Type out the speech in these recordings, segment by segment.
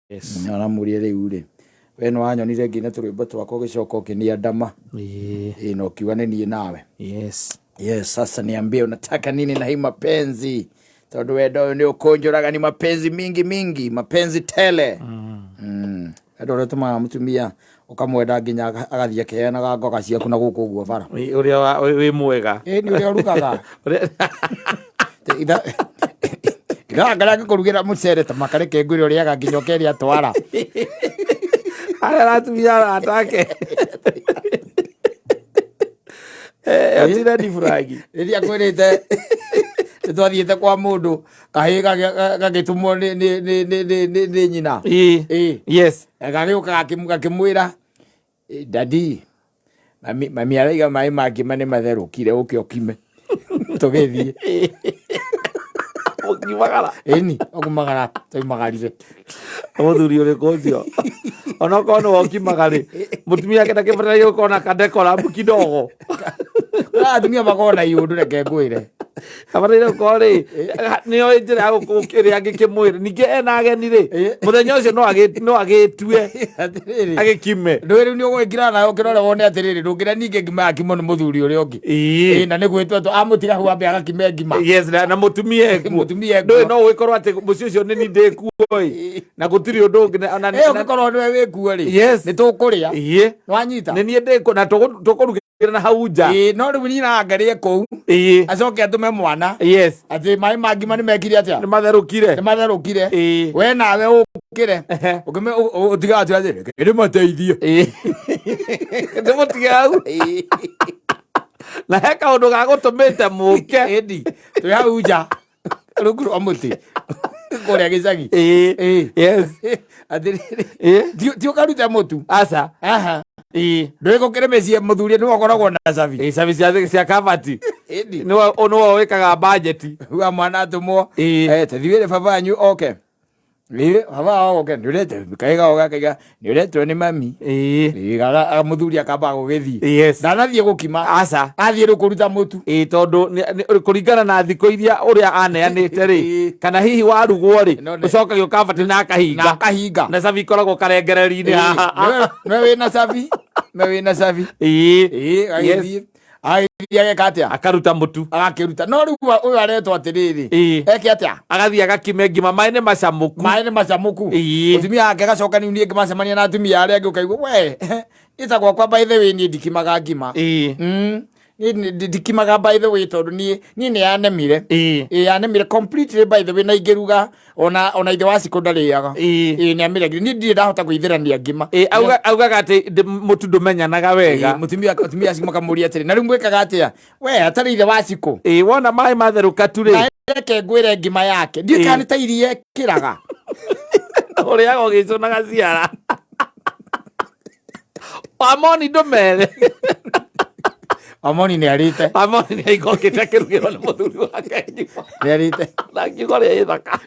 Yes. Na muri riu ri. We no anyonire ngine turwimbo twako gicoka ukiniandama. No kiwa ni nawe. Yes. Yes, sasa niambie unataka nini na hii mapenzi? Tondu wendo ni ukonjoraga ni mapenzi mingi, mapenzi tele. Ado retuma mutumia ukamwenda nginya agathie keana gago gaciaku na guku guo bara. Uria wi mwega. Ni uria rugaga. Ngara kurugira mucere ta makareke ngwire uria gaginyo keria twara. Ara tumia atake. Atira di fragi. Riria kwirite twathiete kwa mundu kahiga gagitumwo ni nyina. Yes. Gariuka gakimwira dadi mami araiga mai mangĩ mane matherũkire ũke ũkime tũgĩthiĩ ũkimagara ĩni ũkumagara tũimagarire mũthuri ũrĩkũ ũcio ona korwo nĩ wokimagarĩ mũtumia ake ndakĩbataraga gũkorwo na kadekora kidogo atumia makorwo na iũndũ reke ngwĩre abataire gũkorwo rĩ nĩoĩ njĩra ya gũkĩrĩa ngĩkĩmwĩre ningĩ ena ageni rĩ mũthenya ũcio no agĩtue agĩkime ndũĩ rĩu nĩ ũgwĩkira nayo ũkĩrora wone atĩrĩrĩ ndũngĩra ningĩ ngima yakimwo nĩ mũthuri ũrĩa ũngĩ na nĩ gwĩtwo amũtiga hau ambe agakime ngima na mũtumia ekuo ndũĩ no gwĩkorwo atĩ mũciĩ ũcio nĩ ni ndĩkuo na gũtirĩ ũndũ ũngĩ ũngĩkorwo nĩwe wĩkuo rĩ nĩ tũkũrĩa nwanyita nĩ niĩ ndĩkuo na tũkũrugĩra na hau nja no rĩu niĩ nangarie kũu acoke atũme mwana atĩ maĩ ma ngima nĩ mekire atĩa nĩ matherũkire we nawe ũkĩre ũtiga atĩ atĩ ndĩmateithie ndĩmũtige hau na he kaũndũ gagũtũmĩte mũke ĩndi twĩ hau nja rungu rwa mũtĩ kũrĩa gĩcagi atĩrĩrĩ ti ũkarute mũtu aca ndũĩ gũkĩrĩ mĩciĩ mũthuri nĩ wakoragwo na cabi cia kabati nĩwe wĩkaga bajeti uga mwana atũmwo tathiwĩre baba wanyu oke baba oke nĩũrete kaiga ogakaiga nĩũretwo nĩ mami mũthuri akamba gũgĩthiĩ ndanathiĩ gũkima aca athiĩ rĩ kũruta mũtu tondũ kũringana na thikũ iria ũrĩa aneanĩte rĩ kana hihi warugwo rĩ ũcokagio kabati na akahinga na cabi ikoragwo karengereri-inĩ haha me wĩna cabi agĩthiĩ agĩka atĩa akaruta mũtu agakĩruta no rĩu ũyũ aretwo atĩrĩrĩ eke atĩa agathiĩ agakime ngima maĩ nĩ macamũku mũtumia wake agacoka niĩ niĩ ngĩmacemania na atumia arĩa angĩ ũkaigua we ĩta gwakwa by the way niĩ ndikimaga ngima ndikimaga by the way tondũ niĩ nĩ yanemire yanemire completely by the way na ingĩruga ona ithe wa cikũ ndarĩaga nĩamiregire niĩ ndirĩ ndahota gũithĩrania ngima augaga atĩ mũtu ndũmenyanaga wega mũtumia acio makamũria atĩrĩ na rĩu mwĩkaga atĩa we atarĩ ithe wa cikũ wona maĩ matherũka tu rĩ reke ngwĩre ngima yake ndiĩ kana nĩ ta iria ekĩraga ũrĩaga ũgĩcũnaga ciara Amoni ndũmere Amoni nĩ arĩte Amoni nĩ aikokĩte akĩrugĩrwo nĩ mũthuri wake nĩ arĩte na kiugo rĩa ithaka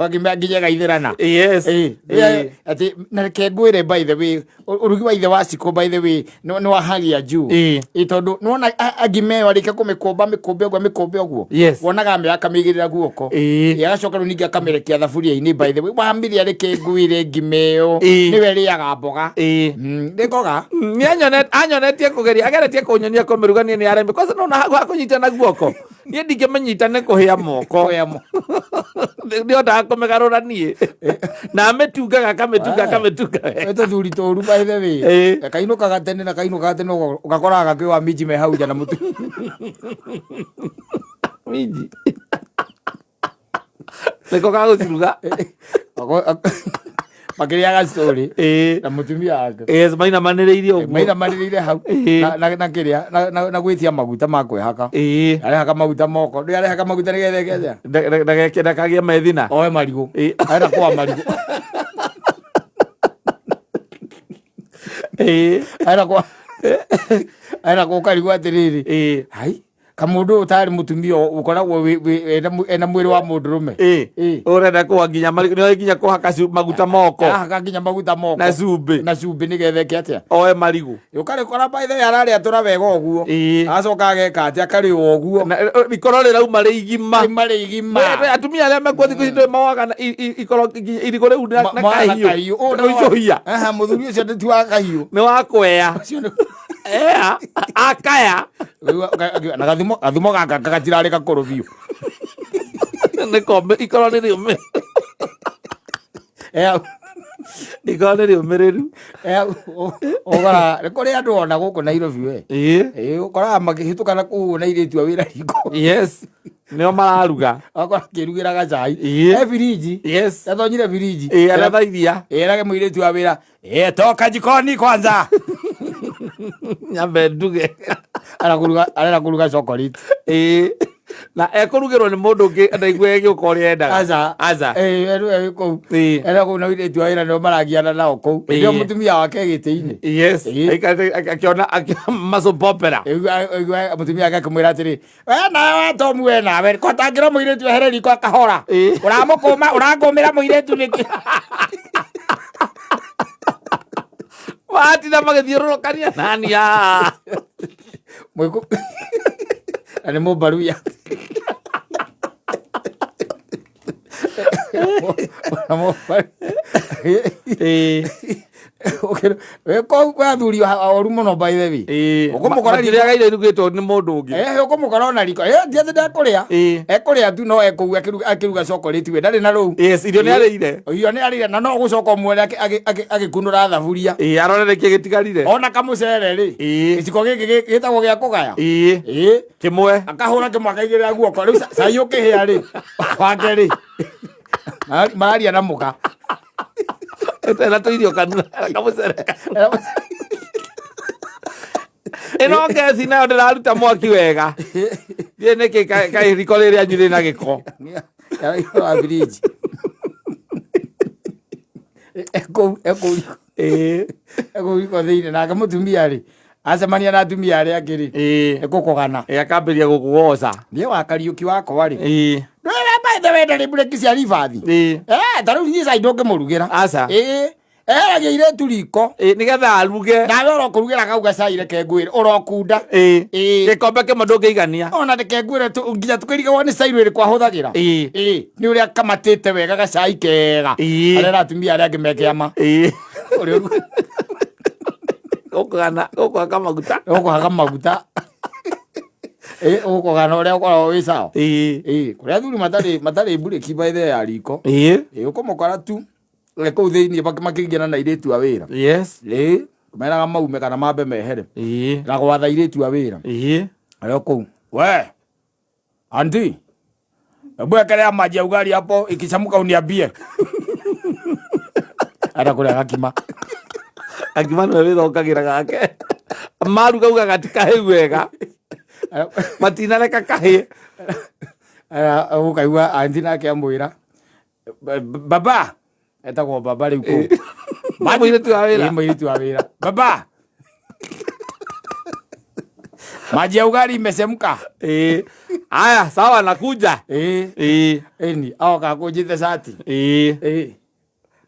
nginya gaithĩrana atĩ na reke ngwĩre by the way ũrugi wa ithe wa cikũ by the way nĩ wa hali ya juu tondũ nĩwona ngima ĩyo arĩkia kũmĩkũmbe ũguo wonaga ambe akamĩigĩrĩra guoko agacoka rĩu ningĩ akamĩrekia thaburia-inĩ by the way wambire arĩke ngwĩre ngima ĩyo nĩwe rĩaga mboga nĩkoga anyonetie kũgeria ageretie kũnyonia kũmĩruga niĩ nĩ aremi kwanza nona hakũnyitana guoko niĩ ndingĩmenyitane kũhĩa moko nĩhotaga kũmĩgarũra niĩ na amĩtungaga akamĩtunga tũthuri tũru by the way kainũkaga tene na kainũkaga tene ũgakoraga gakĩwa minji me hau nja na mũtu minji nĩko gagũciruga makĩrĩaga story na mũtumia wake mainamanĩrĩire hau na kĩrĩa na gwĩtia maguta ma kwĩhaka arehaka maguta moko arehaka maguta nĩgetha ndakagĩa methina oe marigũ arenda kwa marigũ arenda kwa karigũ atĩrĩrĩ hai kamundu utari mutumio ukoragwo ena mwiri wa mundurume urenda kwa nginya no nginya kuhaka maguta moko haka nginya maguta moko na cumbi nigetheke atia oe marigu ukari kora by the arari atura wega uguo acoka ageka atia akari uguo ikoro rirauma rigima atumia aria mekwo thiku ici mawaga ikoro iriko riu na kahiu uicohia muthuri ucio ndi wa kahiu ni wa kwea akaya na gathimo gaka gatirari gakoro biu ni kombe ikoro ni riume ikoro ni riumiriru ogora kuri andu ona guku Nairobi we ukora magihituka na ku na iritu wira riko nio mararuga akora kirugira gacai firiji athonyire firiji arathaithia erage muiritu wa wira toka jikoni kwanza nyambe nduge arenda kuruga chocolate na ekurugirwo ni mundu ungi ndaigua giuko riendaga aza era ku na iritu wa wira no maragiana nao kou ndio mutumia wake giti-ini akiona masopopera mutumia wake kumwira atiri we nawe tomu we nawe kotangira muiritu ehere riko akahora uramukuma urangumira muiritu niki watina magithiururukania nania mwiku ani mubaruya kwa thuri oru muno by the way ukumukora riko gaire rugitwo ni mundu ungi ukumukora na riko ndiathe ndakuria ekuria tu no ekuga akiruga chocolate we ndari na ru irio ni arire na no gucoka mwere agikunura thaburia arorerekie gitigarire ona kamucere ri giciko giki gitagwo gia kugaya kimwe akahura kimwe akaigirira guoko riu sai ukihia ri wake ri maria na muka etela tuirio kanua kamucereka ino ngeci nayo ndiraruta mwaki wega thie niki kairiko riria nyiri na giko wa firiji ekuriko thiini nake mutumia ri acemania na atumia aria angiri ekukogana akambiria gukugoca nie wa Kariuki wakwa ri ndwira by the way ndari bureki cia ribathi tariu nie cai ndungimurugira aca eragia iretu riko nigetha aruge nawe urokurugira kau gacai reke ngwire urokunda gikombe kimwe ndungigania ona reke ngwire nginya tukirigwo ni cai rwiri kwahuthagira ni uria kamatite wega gacai kega arera atumia aria angi mekiama ukuhaka maguta ukogana uria ukoragwo wi sawa kuria athuri matari bureki by the ya riko ukumukora tu kou thiini makingana na iritu a wira meraga maume kana mambe mehere na gwatha iritu a wira ario kou we anti ebu ekerea maji ya ugali hapo ikichamuka uniambie ara kuria gakima no withokagira gake maruga uga gatikahe wega matinareka kahie ukaigua anti nake amwira baba etagwo baba riu kou muiritu wa wira baba maji ya ugali imechemka aya sawa nakuja ni aoka kunjite shati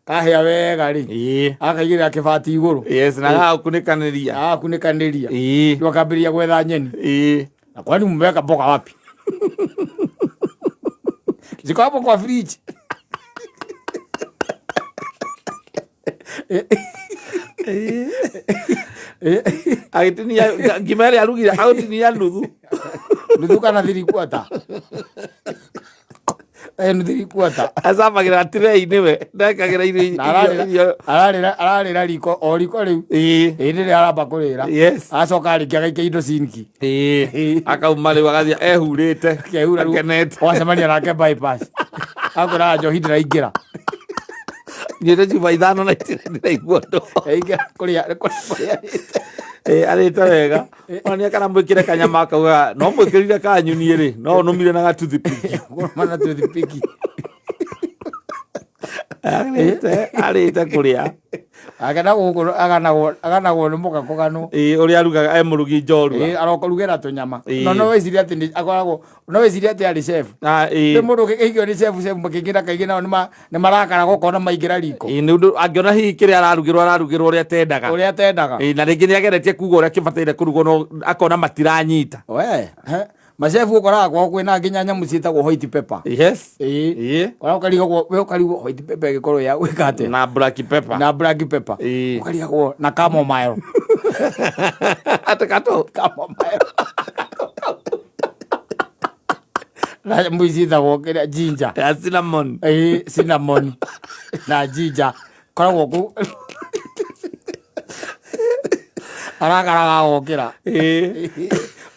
kahia wega ri akaigira kibati iguru na akunikanĩria ndio akambiria gwetha nyeni na kwani mmeweka mboga wapi ziko hapo kwa fridge agitinia ngimere arugira agitinia nuthu kana thiri kwata nuthiri kwata acamagira tirei-ini we ndekagira irio ararira riko o riko riu riri aramba kurira acoka arikia gaikia indo sinki akauma riu agathia ehurite akenete wacemania nake bypass akwira njohi ndiraingira nyire juba ithano na ndiraigua ndo kuria arite wega onia kana mwikire kanyama akauga no mwikirire kanyunie ri no numire na gatuthipiki mana tuthipiki arite kuria aganagwo nä må ka kå ganå å rä a arugaga må rugi njorua arokorugä ra tå nyama no wä ciria atä akoragwo no wä ciria atä arä cebu nä må ndå kä igio nä cebu makä ngä ra kaingä nao nä marakara gokona maingä ra riko angä ona hihi kä rä a ararugä rwo å rä a tendaga na rä ngä nä ageretie kuga å rä a kä bataire kå rugwo no akona matiranyita macebu ũkoraga kwao kwĩna nginya nyamũ ciĩtagwo white pepper ũkarigagwo white pepper ĩgĩkorwo ya gwĩka atĩa na black pepper ũkarigagwo na chamomile na nyamũ ciĩtagwo kĩrĩa ginger cinnamon na ginger koragwo kũ arakaraga gokĩra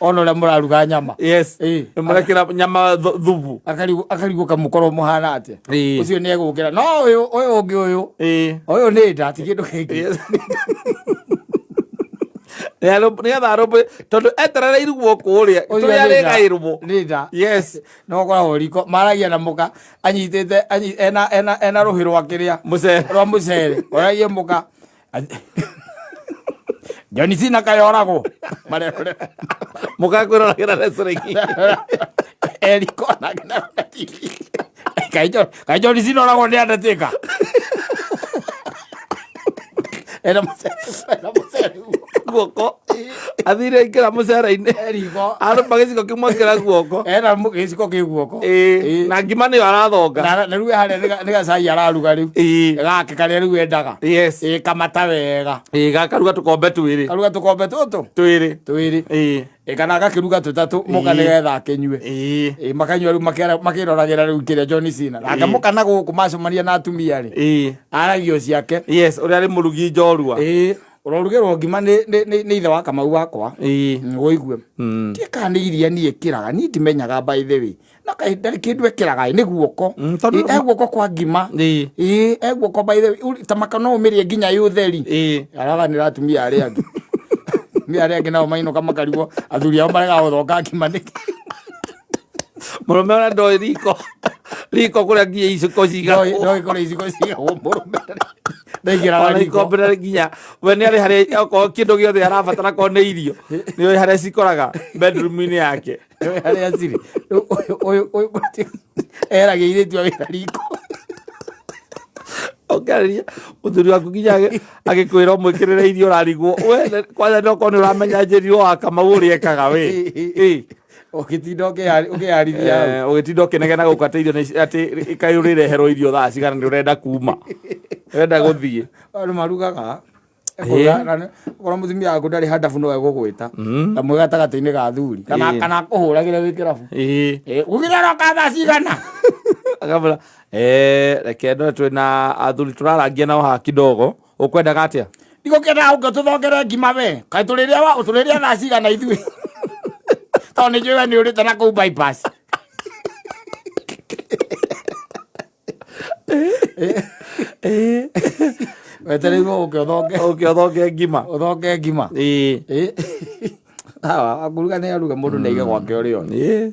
ono rä må raruga nyama må rekera nyama thubu akarigwo kamũkorwo mũhana atä å cio nä egå kä ra no å yå å ngä å yå nä nda ti kä ndå kä ngä nä getha tondå eterereiru guoko å rä a tå rä a rä gaä rwo nä nda no koragwo riko maragia na må ka anyitä te ena rå hä rwa kä rä a rwa må cere oragie må ka John Cena kayoragwo mukakwä roragä wrestling eriko na TV kai John Cena oragwo nä Undertaker era må cere guoko athire ingä ra må cere-inä arå magä kä mwe kä ra guoko era gä ciko kä guoko na ngima nä yo arathonga na rä u harä nä gacai araruga rä u gake karä a rä u endaga kamata wega gakaruga tå kombe twä karuga tå kombe tå tå twä rä kana agakä ruga tå tatå må ka nä getha akä nyue makanyua rä u makä roragä ra rä u kä rä a John Cena nake må kana gå kå macemania na atumia rä aragio ciake å rä a rä må rugi njorua urorugä rwo ngima nä ithe wa Kamau wakwa gå igue kä kana nä iria niä kä raga niä ndimenyaga by the way na ndarä kä ndå ekä raga nä guoko guoko kwa ngima guoko by the way tamaka no å mä rä nginya yå theri arathanä ra atumia arä angä arä angä nao mainå ka makarigwo athuri ao marega gå thonga ngima nä må rå me ona ndoä riko kå rä a nginya iciko cigagwo kå rä iciko cigagwo må rå me ndaingä nginya we nä arä harä okorwo kä ndå gä othe arabatara korwo nä irio nä oä harä a cikoraga bedroom-inä yake harä a cirä eragä irä tu awä ra riko ongereria må thuri waku nginya agä kwä ra mwä kä rä re irio rarigwo kwanja nä okorwo nä å ramenya njä rirwo wa Kamau å rä ekaga wä ũgĩtinda ũkĩharithia ũgĩtinda ũkĩnegena gũkũ atĩ irio atĩ kaĩ ũrĩreherwo irio thaa cigana nĩ ũrenda kuma ũrenda gũthiĩ nĩ marugaga korwo mũtumia waku ndarĩ handabu no egũgwĩta kamwe gatagatĩ-inĩ ga thuri kana akũhũragĩre wĩ kĩrabu gũkĩra roka thaa cigana akamwĩra reke no twĩ na athuri tũrarangia nao haha kidogo ũkwendaga atĩa ndigũkĩendaga ũngĩ tũthongere ngima we kaĩ tũrĩrĩa thaa cigana ithuĩ tondũ nĩ njũĩ we nĩ ũrĩte na kũu bypass wetereirwo ũke ũthonge ngima akuruga nĩ aruga mũndũ nĩ aige gwake ũrĩ othe